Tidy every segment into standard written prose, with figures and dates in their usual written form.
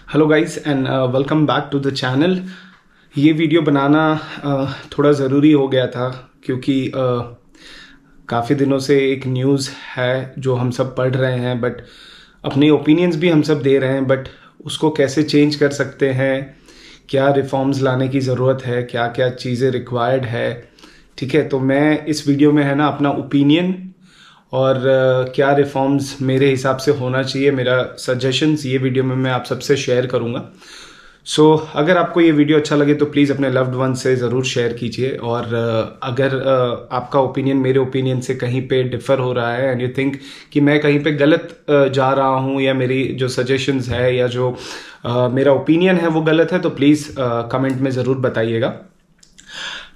Hello guys and welcome back to the channel. ये video बनाना थोड़ा ज़रूरी हो गया था क्योंकि काफ़ी दिनों से एक न्यूज़ है जो हम सब पढ़ रहे हैं, बट अपने ओपिनियंस भी हम सब दे रहे हैं, बट उसको कैसे चेंज कर सकते हैं, क्या रिफॉर्म्स लाने की ज़रूरत है, क्या क्या चीज़ें रिक्वायर्ड है। ठीक है, तो मैं इस वीडियो में है ना अपना ओपिनियन और क्या रिफॉर्म्स मेरे हिसाब से होना चाहिए, मेरा सजेशंस ये वीडियो में मैं आप सबसे शेयर करूँगा। सो अगर आपको ये वीडियो अच्छा लगे तो प्लीज़ अपने लव्ड वन से ज़रूर शेयर कीजिए। और अगर आपका ओपिनियन मेरे ओपिनियन से कहीं पे डिफ़र हो रहा है एंड यू थिंक कि मैं कहीं पे गलत जा रहा हूँ या मेरी जो सजेशंस है या जो मेरा ओपिनियन है वो गलत है, तो प्लीज़ कमेंट में ज़रूर बताइएगा।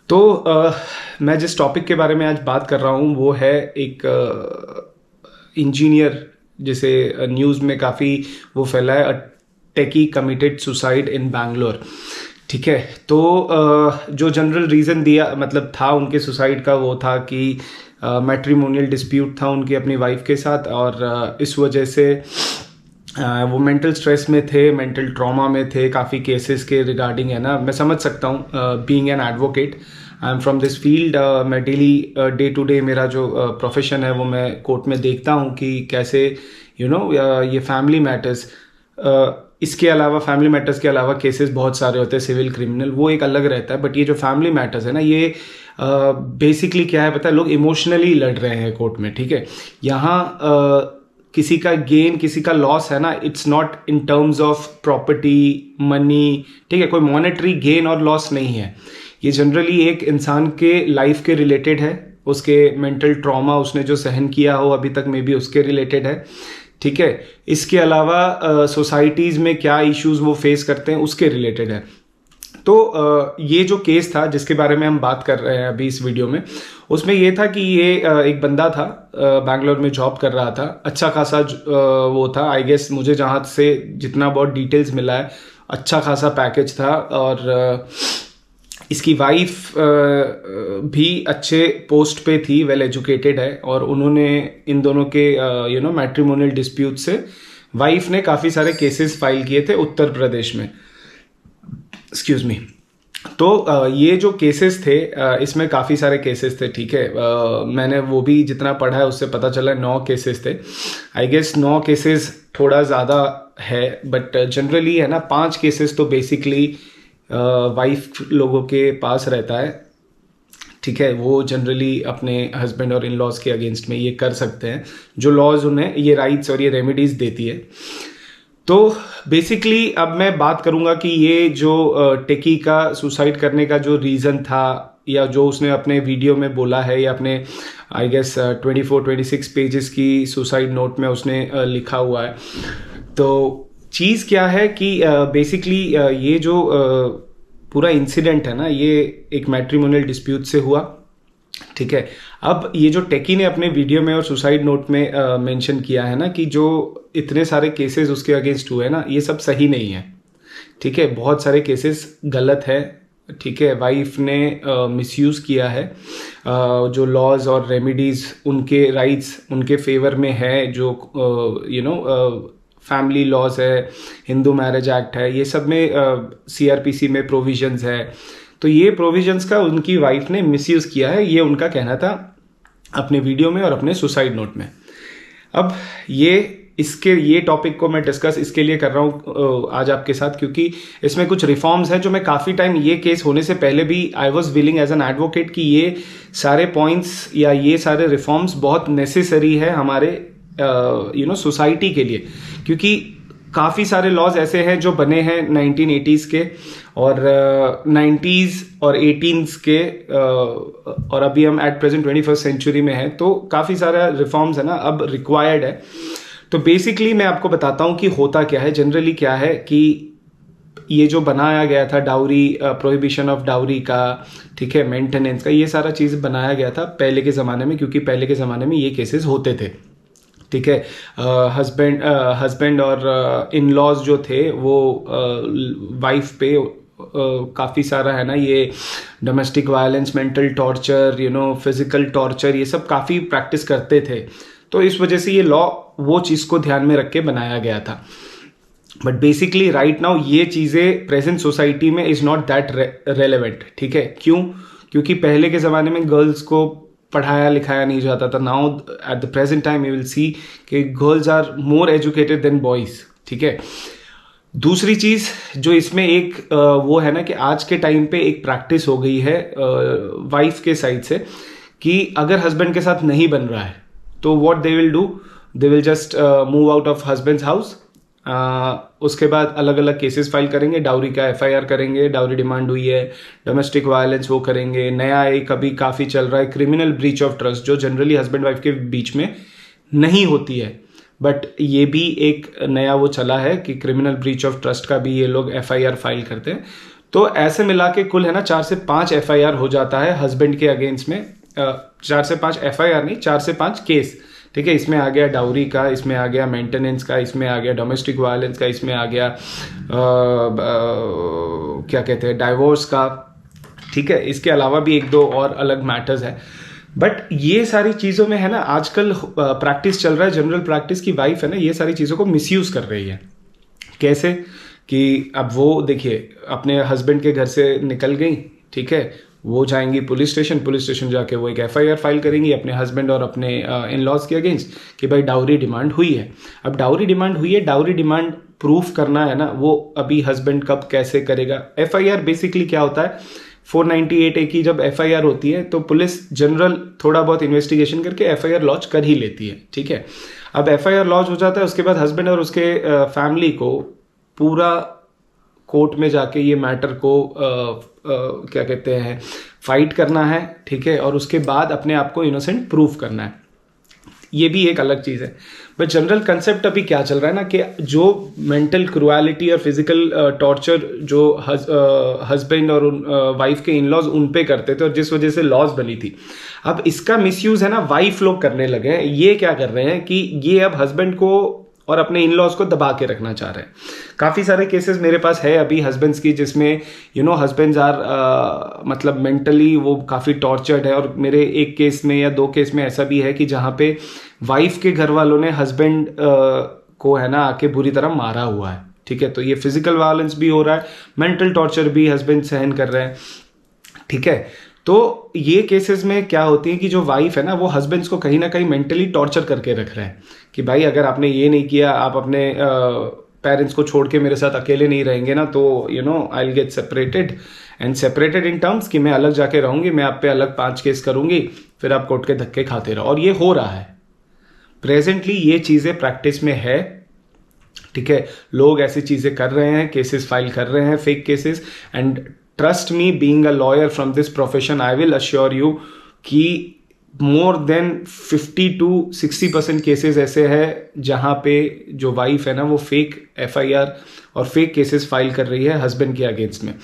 तो मैं जिस टॉपिक के बारे में आज बात कर रहा हूँ वो है एक इंजीनियर, जिसे न्यूज़ में काफ़ी वो फैला है, टेकी कमिटेड सुसाइड इन बैंगलोर। ठीक है, तो जो जनरल रीज़न दिया मतलब था उनके सुसाइड का वो था कि मैट्रिमोनियल डिस्प्यूट था उनकी अपनी वाइफ के साथ, और इस वजह से वो मेंटल स्ट्रेस में थे, मेंटल ट्रॉमा में थे काफ़ी केसेस के रिगार्डिंग, है ना। मैं समझ सकता हूँ, being an advocate, I am from this field. मैं डेली डे टू डे मेरा जो प्रोफेशन है वो मैं कोर्ट में देखता हूँ कि कैसे ये फैमिली मैटर्स, इसके अलावा फैमिली मैटर्स के अलावा केसेस बहुत सारे होते हैं, सिविल क्रिमिनल वो एक अलग रहता है, बट ये जो फैमिली मैटर्स है ना, ये बेसिकली क्या है पता है, लोग इमोशनली लड़ रहे हैं कोर्ट में। ठीक है, यहाँ किसी का गेन किसी का लॉस है ना, it's not in terms of property money. ठीक है, कोई मॉनेटरी गेन और लॉस नहीं है, ये जनरली एक इंसान के लाइफ के रिलेटेड है, उसके मेंटल ट्रॉमा उसने जो सहन किया हो अभी तक मे बी उसके रिलेटेड है। ठीक है, इसके अलावा सोसाइटीज़ में क्या इश्यूज वो फेस करते हैं उसके रिलेटेड है। तो ये जो केस था जिसके बारे में हम बात कर रहे हैं अभी इस वीडियो में, उसमें ये था कि ये एक बंदा था, बैंगलोर में जॉब कर रहा था, अच्छा खासा वो था, आई गेस मुझे जहाँ से जितना बहुत डिटेल्स मिला है अच्छा खासा पैकेज था, और इसकी वाइफ भी अच्छे पोस्ट पे थी, वेल एजुकेटेड है, और उन्होंने इन दोनों के मैट्रिमोनियल डिस्प्यूट से वाइफ ने काफ़ी सारे केसेस फाइल किए थे उत्तर प्रदेश में। Excuse me. तो ये जो केसेस थे, इसमें काफ़ी सारे केसेस थे। ठीक है, मैंने वो भी जितना पढ़ा है उससे पता चला 9 केसेस थे। आई गेस 9 केसेस थोड़ा ज़्यादा है, बट जनरली है ना 5 केसेस तो बेसिकली वाइफ लोगों के पास रहता है। ठीक है, वो जनरली अपने हस्बैंड और इन लॉज के अगेंस्ट में ये कर सकते हैं, जो लॉज उन्हें ये राइट्स और ये रेमेडीज देती है। तो बेसिकली अब मैं बात करूंगा कि ये जो टेकी का सुसाइड करने का जो रीज़न था, या जो उसने अपने वीडियो में बोला है, या अपने आई गेस 24-26 पेजेस की सुसाइड नोट में उसने लिखा हुआ है। तो चीज़ क्या है कि बेसिकली ये जो पूरा इंसिडेंट है ना, ये एक मैट्रिमोनियल डिस्प्यूट से हुआ। ठीक है, अब ये जो टेकी ने अपने वीडियो में और सुसाइड नोट में मेंशन किया है ना कि जो इतने सारे केसेस उसके अगेंस्ट हुए ना, ये सब सही नहीं है। ठीक है, बहुत सारे केसेस गलत है। ठीक है, वाइफ ने मिसयूज किया है, जो लॉज और रेमेडीज उनके राइट्स उनके फेवर में है, जो फैमिली लॉज है, हिंदू मैरिज एक्ट है, ये सब में सीआरपीसी में प्रोविजंस है। तो ये प्रोविजंस का उनकी वाइफ ने मिसयूज किया है, ये उनका कहना था अपने वीडियो में और अपने सुसाइड नोट में। अब ये टॉपिक को मैं डिस्कस इसके लिए कर रहा हूँ आज आपके साथ, क्योंकि इसमें कुछ रिफॉर्म्स हैं जो मैं काफ़ी टाइम, ये केस होने से पहले भी I was willing as an advocate कि ये सारे पॉइंट्स या ये सारे रिफॉर्म्स बहुत नेसेसरी है हमारे सोसाइटी के लिए, क्योंकि काफ़ी सारे लॉज ऐसे हैं जो बने हैं 1980s के और 90s और 18s के, और अभी हम एट प्रेजेंट 21st सेंचुरी में हैं, तो काफ़ी सारा रिफॉर्म्स है ना अब रिक्वायर्ड है। तो बेसिकली मैं आपको बताता हूँ कि होता क्या है, जनरली क्या है कि ये जो बनाया गया था डाउरी, प्रोहिबिशन ऑफ डाउरी का, ठीक है, मेंटेनेंस का, ये सारा चीज़ बनाया गया था पहले के ज़माने में, क्योंकि पहले के ज़माने में ये केसेस होते थे। ठीक है, हस्बैंड और इन लॉज जो थे वो वाइफ पे काफ़ी सारा है ना ये domestic violence, mental torture, physical torture, ये सब काफ़ी प्रैक्टिस करते थे। तो इस वजह से ये लॉ वो चीज़ को ध्यान में रख के बनाया गया था। बट बेसिकली राइट नाउ ये चीज़ें प्रेजेंट सोसाइटी में इज़ नॉट दैट रेलेवेंट, ठीक है? क्यों? क्योंकि पहले के ज़माने में गर्ल्स को पढ़ाया लिखाया नहीं जाता था. Now at the present time you will see कि girls are more educated than boys, ठीक है? दूसरी चीज़ जो इसमें एक वो है ना कि आज के टाइम पे एक प्रैक्टिस हो गई है वाइफ के साइड से कि अगर हस्बैंड के साथ नहीं बन रहा है तो what they will do, they will just move out of husband's house. उसके बाद अलग अलग केसेस फाइल करेंगे, डाउरी का एफआईआर करेंगे, डाउरी डिमांड हुई है, डोमेस्टिक वायलेंस वो करेंगे. नया एक अभी काफ़ी चल रहा है क्रिमिनल ब्रीच ऑफ ट्रस्ट, जो जनरली हस्बैंड वाइफ के बीच में नहीं होती है, बट ये भी एक नया वो चला है कि क्रिमिनल ब्रीच ऑफ ट्रस्ट का भी ये लोग एफआईआर फाइल करते हैं. तो ऐसे मिला के कुल है ना 4 से 5 एफआईआर हो जाता है हस्बैंड के अगेंस्ट में. 4 से 5 एफआईआर नहीं, 4 से 5 केस, ठीक है? इसमें आ गया डाउरी का, इसमें आ गया मेंटेनेंस का, इसमें आ गया डोमेस्टिक वायलेंस का, इसमें आ गया क्या कहते हैं डाइवोर्स का, ठीक है? इसके अलावा भी एक दो और अलग मैटर्स है. बट ये सारी चीज़ों में है ना आजकल प्रैक्टिस चल रहा है, जनरल प्रैक्टिस की वाइफ है ना ये सारी चीज़ों को मिसयूज कर रही है. कैसे? कि अब वो देखिए अपने हस्बैंड के घर से निकल गई, ठीक है? वो जाएंगी पुलिस स्टेशन जाके वो एक एफआईआर फाइल करेंगी अपने हस्बैंड और अपने इन लॉज के अगेंस्ट कि भाई डाउरी डिमांड हुई है. अब डाउरी डिमांड हुई है, डाउरी डिमांड प्रूफ करना है ना, वो अभी हस्बैंड कब कैसे करेगा? एफआईआर बेसिकली क्या होता है, 498A की जब एफआईआर होती है तो पुलिस जनरल थोड़ा बहुत इन्वेस्टिगेशन करके एफआईआर लॉन्च कर ही लेती है, ठीक है? अब एफआईआर लॉन्च हो जाता है, उसके बाद हस्बैंड और उसके फैमिली को पूरा कोर्ट में जाके ये मैटर को क्या कहते हैं फाइट करना है, ठीक है? और उसके बाद अपने आप को इनोसेंट प्रूफ करना है. ये भी एक अलग चीज़ है. बट जनरल कंसेप्ट अभी क्या चल रहा है ना कि जो मेंटल क्रुएलिटी और फिजिकल टॉर्चर जो हस्बैंड और वाइफ के इन लॉज उन पे करते थे और जिस वजह से लॉज बनी थी, अब इसका मिसयूज है ना वाइफ लोग करने लगे हैं. ये क्या कर रहे हैं कि ये अब हस्बैंड को और अपने इन लॉज को दबा के रखना चाह रहे हैं. काफ़ी सारे केसेस मेरे पास है अभी हस्बैंड्स की जिसमें हस्बैंड्स आर मतलब मेंटली वो काफ़ी टॉर्चर्ड है. और मेरे एक केस में या 2 केस में ऐसा भी है कि जहाँ पे वाइफ के घर वालों ने हस्बैंड को है ना आके बुरी तरह मारा हुआ है, ठीक है? तो ये फिजिकल वायलेंस भी हो रहा है, मेंटल टॉर्चर भी हस्बैंड सहन कर रहे हैं, ठीक है? तो ये केसेस में क्या होती है कि जो वाइफ है ना वो हस्बैंड्स को कहीं ना कहीं मेंटली टॉर्चर करके रख रहे हैं कि भाई अगर आपने ये नहीं किया, आप अपने पेरेंट्स को छोड़ के मेरे साथ अकेले नहीं रहेंगे ना तो I will get separated and separated in terms कि मैं अलग जाके रहूंगी, मैं आप पे अलग 5 केस करूंगी, फिर आप कोर्ट के धक्के खाते रहो. और ये हो रहा है प्रेजेंटली, ये चीज़ें प्रैक्टिस में है, ठीक है? लोग ऐसी चीज़ें कर रहे हैं, केसेस फाइल कर रहे हैं, fake cases. And trust me, being a lawyer from this profession, I will assure you कि मोर देन 50 to 60% केसेस ऐसे हैं जहां पे जो वाइफ है ना वो फेक एफआईआर और फेक केसेस फाइल कर रही है हस्बैंड के अगेंस्ट में.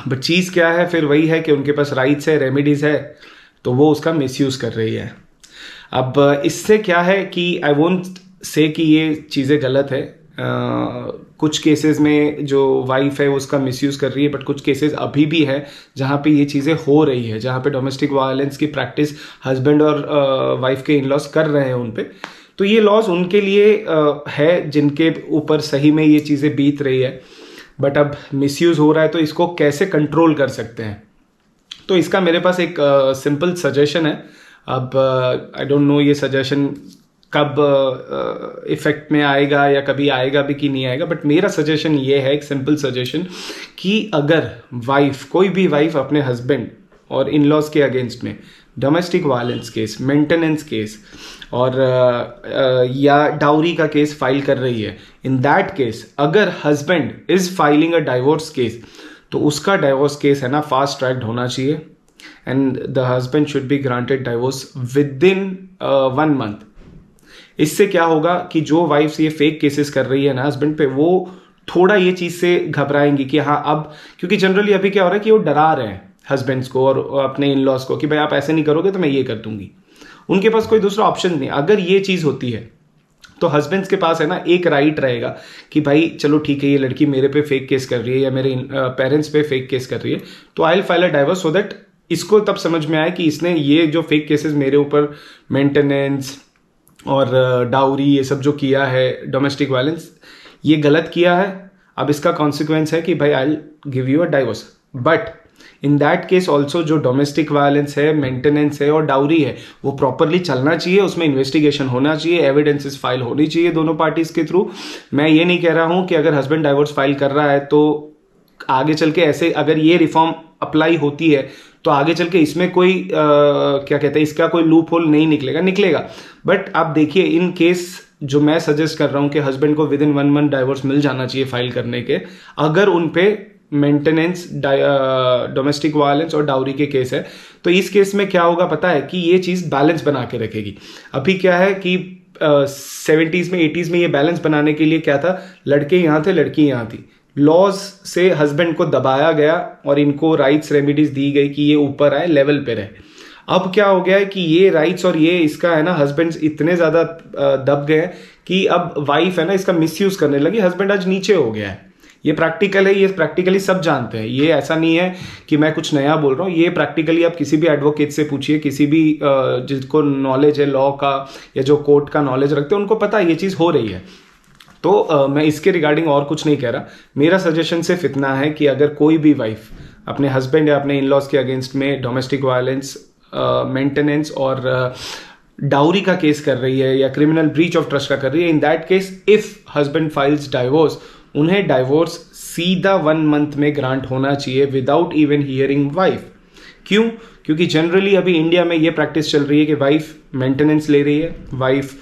बट चीज़ क्या है, फिर वही है कि उनके पास राइट्स है, रेमेडीज है, तो वो उसका मिसयूज कर रही है. अब इससे क्या है कि आई वोंट से कि ये चीज़ें गलत है. कुछ केसेस में जो वाइफ है उसका मिसयूज कर रही है, बट कुछ केसेस अभी भी है जहाँ पे ये चीज़ें हो रही है, जहाँ पे डोमेस्टिक वायलेंस की प्रैक्टिस हस्बैंड और वाइफ के इन लॉज कर रहे हैं उन पे. तो ये लॉज उनके लिए है जिनके ऊपर सही में ये चीज़ें बीत रही है. बट अब मिसयूज हो रहा है तो इसको कैसे कंट्रोल कर सकते हैं? तो इसका मेरे पास एक सिंपल सजेशन है. अब आई डोंट नो ये सजेशन कब इफेक्ट में आएगा या कभी आएगा भी कि नहीं आएगा, बट मेरा सजेशन ये है, एक सिंपल सजेशन, कि अगर वाइफ, कोई भी वाइफ अपने हस्बैंड और इन लॉज के अगेंस्ट में domestic violence case, maintenance case और या डाउरी का केस फाइल कर रही है, इन दैट केस अगर husband is filing a divorce case तो उसका डाइवोर्स केस है ना फास्ट ट्रैक्ड होना चाहिए and the husband should be granted divorce within 1 month. इससे क्या होगा कि जो वाइफ्स ये फेक केसेस कर रही है ना हस्बैंड पे, वो थोड़ा ये चीज़ से घबराएंगी कि हाँ अब, क्योंकि जनरली अभी क्या हो रहा है कि वो डरा रहे हैं हस्बैंड्स को और अपने इन लॉज को कि भाई आप ऐसे नहीं करोगे तो मैं ये कर दूंगी. उनके पास कोई दूसरा ऑप्शन नहीं. अगर ये चीज़ होती है तो हस्बैंड्स के पास है ना एक राइट रहेगा कि भाई चलो ठीक है, ये लड़की मेरे पे फेक केस कर रही है या मेरे पेरेंट्स पे फेक केस कर रही है, तो I will file a divorce so that इसको तब समझ में आए कि इसने ये जो फेक केसेस मेरे ऊपर मेंटेनेंस और डाउरी ये सब जो किया है, डोमेस्टिक वायलेंस, ये गलत किया है, अब इसका कॉन्सिक्वेंस है कि भाई I give you a divorce. But in that case also जो डोमेस्टिक वायलेंस है, मेंटेनेंस है और डाउरी है, वो प्रॉपरली चलना चाहिए, उसमें इन्वेस्टिगेशन होना चाहिए, एविडेंसेस फाइल होनी चाहिए दोनों पार्टीज के थ्रू। मैं ये नहीं कह रहा हूं कि अगर हस्बैंड डाइवोर्स फाइल कर रहा है तो आगे चल के ऐसे अगर ये रिफॉर्म अप्लाई होती है तो आगे चल के इसमें कोई क्या कहते हैं, इसका कोई लूप होल नहीं निकलेगा। बट आप देखिए इन केस जो मैं सजेस्ट कर रहा हूं कि हस्बैंड को विद इन 1 मंथ डाइवोर्स मिल जाना चाहिए फाइल करने के, अगर उन पे मेंटेनेंस, डोमेस्टिक वायलेंस और डाउरी के केस है। तो इस केस में क्या होगा पता है कि ये चीज बैलेंस बना के रखेगी। अभी क्या है कि 70s में 80s में ये बैलेंस बनाने के लिए क्या था, लड़के यहाँ थे लड़की यहाँ थी, लॉज से हस्बैंड को दबाया गया और इनको राइट्स रेमिडीज दी गई कि ये ऊपर आए, लेवल पे रहे। अब क्या हो गया है कि ये राइट्स और ये इसका है ना, हस्बैंड इतने ज्यादा दब गए कि अब वाइफ है ना इसका मिसयूज करने लगी, हस्बैंड आज नीचे हो गया है। ये प्रैक्टिकल है, ये प्रैक्टिकली सब जानते हैं, ये ऐसा नहीं है कि मैं कुछ नया बोल रहा हूँ, ये प्रैक्टिकली आप किसी भी एडवोकेट से पूछिए, किसी भी जिसको नॉलेज है लॉ का या जो कोर्ट का नॉलेज रखते हैं, उनको पता है ये चीज़ हो रही है। तो मैं इसके रिगार्डिंग और कुछ नहीं कह रहा, मेरा सजेशन सिर्फ इतना है कि अगर कोई भी वाइफ अपने हस्बैंड या अपने इन लॉज के अगेंस्ट में डोमेस्टिक वायलेंस, मेंटेनेंस और डाउरी का केस कर रही है या क्रिमिनल ब्रीच ऑफ ट्रस्ट का कर रही है, in that case if husband files divorce, उन्हें डाइवोर्स सीधा 1 मंथ में ग्रांट होना चाहिए विदाउट इवन हियरिंग वाइफ। क्यों? क्योंकि जनरली अभी इंडिया में ये प्रैक्टिस चल रही है कि वाइफ मेंटेनेंस ले रही है, वाइफ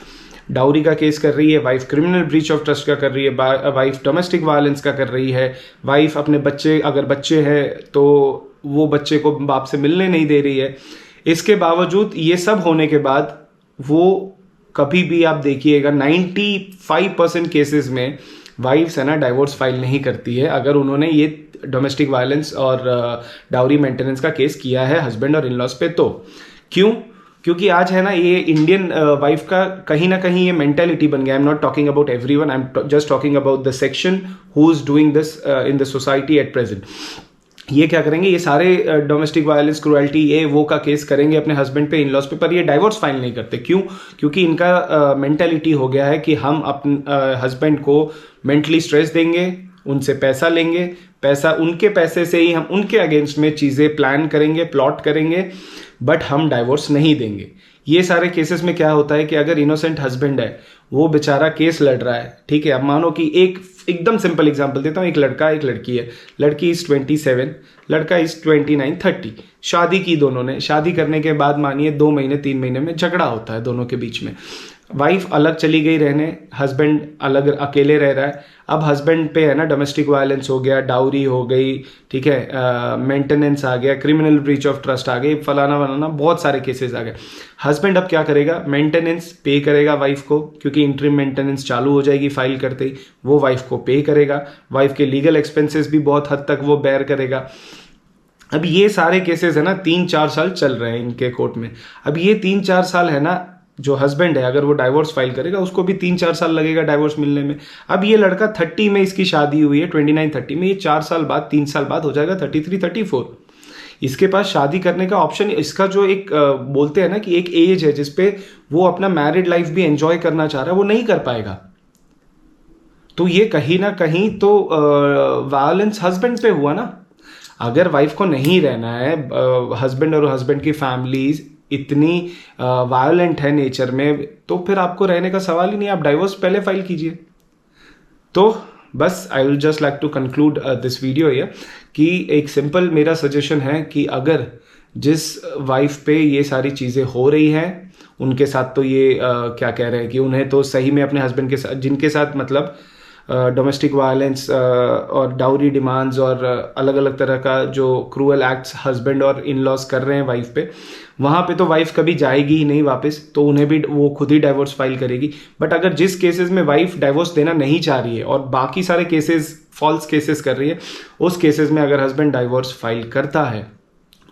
डाउरी का केस कर रही है, wife criminal breach of trust का कर रही है, वाइफ डोमेस्टिक वायलेंस का कर रही है, वाइफ अपने बच्चे, अगर बच्चे हैं तो वो बच्चे को बाप से मिलने नहीं दे रही है। इसके बावजूद ये सब होने के बाद वो कभी भी आप देखिएगा 95% केसेस में वाइफ्स है ना डाइवोर्स फाइल नहीं करती है अगर उन्होंने ये डोमेस्टिक वायलेंस और डाउरी मेंटेनेंस का केस किया है हस्बैंड और इन लॉज पे। तो क्यों? क्योंकि आज है ना ये इंडियन वाइफ का कहीं ना कहीं ये मेंटेलिटी बन गया। I am not talking about everyone, I am just talking about the section who is doing this in the society at present. ये क्या करेंगे, ये सारे डोमेस्टिक वायलेंस, क्रुएल्टी, ये वो का केस करेंगे अपने हस्बैंड पे, इन लॉज पे, पर ये डाइवोर्स फाइल नहीं करते। क्यों? क्योंकि इनका मेंटेलिटी हो गया है कि हम अपने हस्बैंड को मेंटली स्ट्रेस देंगे, उनसे पैसा लेंगे, पैसा उनके पैसे से ही हम उनके अगेंस्ट में चीज़ें प्लान करेंगे, प्लॉट करेंगे, बट हम डाइवोर्स नहीं देंगे। ये सारे केसेस में क्या होता है कि अगर इनोसेंट हस्बैंड है, वो बेचारा केस लड़ रहा है, ठीक है, अब मानो कि एक एकदम सिंपल एग्जांपल देता हूँ, एक लड़का एक लड़की है, लड़की इज 27, लड़का इज 29, 30, शादी की दोनों ने। शादी करने के बाद मानिए 2 महीने 3 महीने में झगड़ा होता है दोनों के बीच में, वाइफ अलग चली गई रहने, हस्बैंड अलग अकेले रह रहा है। अब हस्बैंड पे है ना डोमेस्टिक वायलेंस हो गया, डाउरी हो गई, ठीक है, मेंटेनेंस आ गया, क्रिमिनल ब्रीच ऑफ ट्रस्ट आ गई, फलाना वलाना बहुत सारे केसेस आ गए। हस्बैंड अब क्या करेगा, मेंटेनेंस पे करेगा वाइफ को, क्योंकि इंटरिम मेंटेनेंस चालू हो जाएगी फाइल करते ही, वो वाइफ को पे करेगा, वाइफ के लीगल एक्सपेंसेस भी बहुत हद तक वो बेयर करेगा। अब ये सारे केसेस है ना 3-4 साल चल रहे हैं इनके कोर्ट में। अब ये 3-4 साल है ना, जो हस्बैंड है अगर वो डाइवोर्स फाइल करेगा उसको भी 3-4 साल लगेगा डाइवोर्स मिलने में। अब ये लड़का 30 में इसकी शादी हुई है, 29-30 में, ये 4 साल बाद 3 साल बाद हो जाएगा 33-34। इसके पास शादी करने का ऑप्शन, इसका जो एक बोलते हैं ना कि एक एज है जिसपे वो अपना मैरिड लाइफ भी एंजॉय करना चाह रहा है, वो नहीं कर पाएगा। तो ये कहीं ना कहीं तो वायलेंस हस्बैंड पे हुआ ना। अगर वाइफ को नहीं रहना है, हस्बैंड और हस्बैंड की फैमिलीज इतनी वायलेंट है नेचर में, तो फिर आपको रहने का सवाल ही नहीं, आप डाइवोर्स पहले फाइल कीजिए। तो बस I will just like to conclude this video ये कि एक सिंपल मेरा सजेशन है कि अगर जिस वाइफ पे ये सारी चीज़ें हो रही हैं उनके साथ, तो ये क्या कह रहे हैं कि उन्हें तो सही में अपने हस्बैंड के साथ, जिनके साथ मतलब डोमेस्टिक वायलेंस और डाउरी डिमांड्स और अलग अलग तरह का जो क्रूअल एक्ट्स हस्बैंड और इन लॉज कर रहे हैं वाइफ पे, वहाँ पे तो वाइफ कभी जाएगी ही नहीं वापस, तो उन्हें भी वो खुद ही डाइवोर्स फाइल करेगी। बट अगर जिस केसेस में वाइफ डाइवोर्स देना नहीं चाह रही है और बाकी सारे केसेस फॉल्स केसेस कर रही है, उस केसेस में अगर हस्बैंड डाइवोर्स फाइल करता है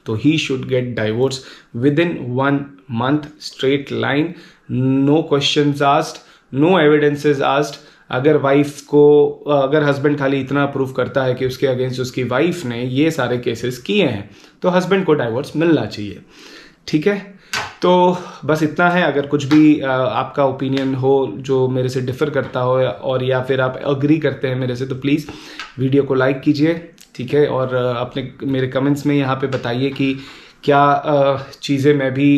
तो ही should get divorce within 1 month, straight line, no questions asked, no evidences asked. अगर वाइफ को, अगर हस्बैंड खाली इतना प्रूव करता है कि उसके अगेंस्ट उसकी वाइफ ने ये सारे केसेस किए हैं, तो हस्बैंड को डाइवोर्स मिलना चाहिए। ठीक है, तो बस इतना है। अगर कुछ भी आपका ओपिनियन हो जो मेरे से डिफ़र करता हो और या फिर आप अग्री करते हैं मेरे से, तो प्लीज़ वीडियो को लाइक कीजिए, ठीक है। और अपने मेरे कमेंट्स में यहाँ पे बताइए कि क्या चीज़ें मैं भी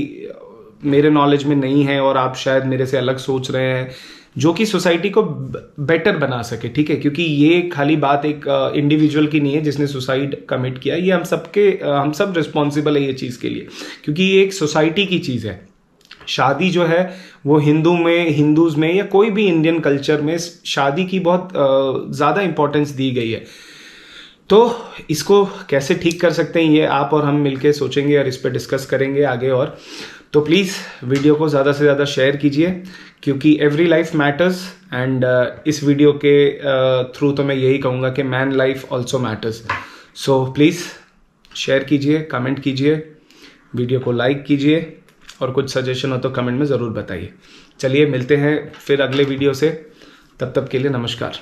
मेरे नॉलेज में नहीं है और आप शायद मेरे से अलग सोच रहे हैं, जो कि सोसाइटी को बेटर बना सके, ठीक है। क्योंकि ये खाली बात एक इंडिविजुअल की नहीं है जिसने सुसाइड कमिट किया, ये हम सब रिस्पॉन्सिबल है ये चीज़ के लिए, क्योंकि ये एक सोसाइटी की चीज़ है। शादी जो है वो हिंदूज़ में या कोई भी इंडियन कल्चर में शादी की बहुत ज़्यादा इंपॉर्टेंस दी गई है। तो इसको कैसे ठीक कर सकते हैं, ये आप और हम मिलके सोचेंगे और इस पर डिस्कस करेंगे आगे। और तो प्लीज़ वीडियो को ज़्यादा से ज़्यादा शेयर कीजिए, क्योंकि एवरी लाइफ मैटर्स। एंड इस वीडियो के थ्रू तो मैं यही कहूँगा कि man life also matters. So please share कीजिए, कमेंट कीजिए, वीडियो को लाइक कीजिए, और कुछ सजेशन हो तो कमेंट में ज़रूर बताइए। चलिए मिलते हैं फिर अगले वीडियो से, तब तक के लिए नमस्कार।